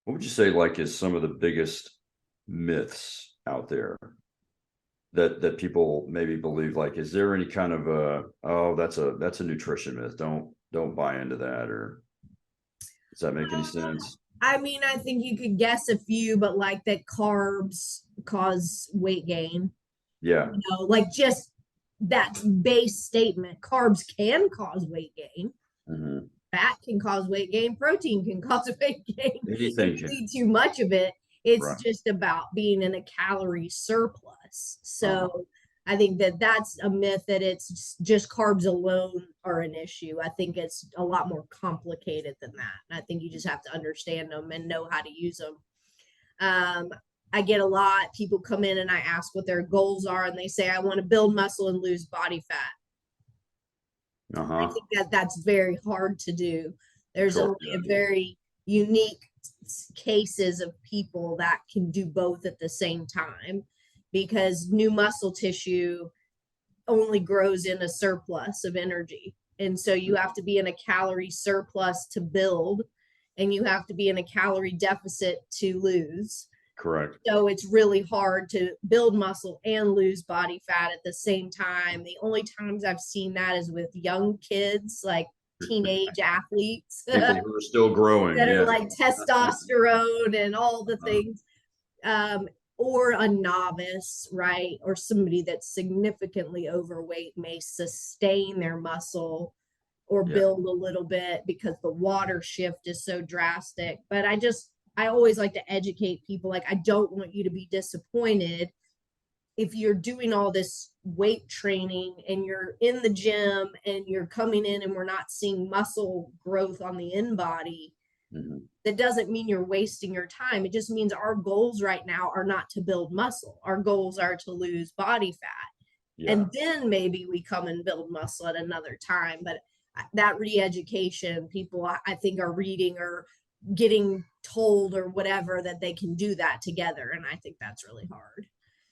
What would you say like is some of the biggest myths out there that people maybe believe? Like, is there any kind of oh, that's a nutrition myth. Don't buy into that, or does that make any sense? I mean, I think you could guess a few, but like that carbs cause weight gain, Yeah. like just that base statement. Carbs can cause weight gain. Hmm. Fat can cause weight gain. Protein can cause weight gain. If Anything you can. eat too much of it, it's Right. just about being in a calorie surplus. Uh-huh. So I think that that's a myth that it's just carbs alone are an issue. I think it's a lot more complicated than that. And I think you just have to understand them and know how to use them. Um, I get a lot people come in and I ask what their goals are, and they say, I want to build muscle and lose body fat. I Uh-huh. think that that's very hard to do. There's Sure. only Yeah. a very unique cases of people that can do both at the same time, because new muscle tissue only grows in a surplus of energy. And so you have to be in a calorie surplus to build, and you have to be in a calorie deficit to lose. Correct. So it's really hard to build muscle and lose body fat at the same time. The only times I've seen that is with young kids, like teenage athletes People that who are still growing. are Yeah. like testosterone and all the Uh, things. Um, or a novice, right? Or somebody that's significantly overweight may sustain their muscle or yeah. build a little bit because the water shift is so drastic. But I always like to educate people. Like, I don't want you to be disappointed if you're doing all this weight training and you're in the gym and you're coming in and we're not seeing muscle growth on the in body. Hmm. That doesn't mean you're wasting your time. It just means our goals right now are not to build muscle. Our goals are to lose body fat. Yeah. And then maybe we come and build muscle at another time. But that re-education, people I think are reading or getting told or whatever that they can do that together. And I think that's really hard.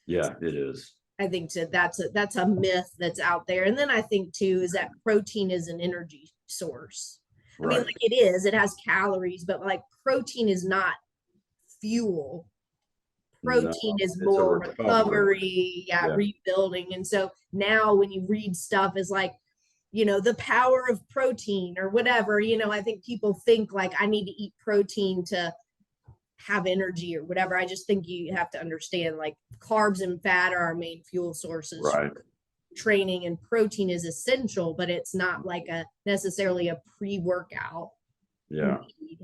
Yeah, it is. I think that's a myth that's out there. And then I think too is that protein is an energy source. I mean, Right. like it is, it has calories, but like protein is not fuel. No, Protein is it's a more recovery. recovery, yeah, Yeah. rebuilding. And so now when you read stuff is like, the power of protein or whatever, I think people think like I need to eat protein to have energy or whatever. I just think you have to understand like carbs and fat are our main fuel sources Right. for training, and protein is essential, but it's not like a necessarily a pre-workout Yeah. need.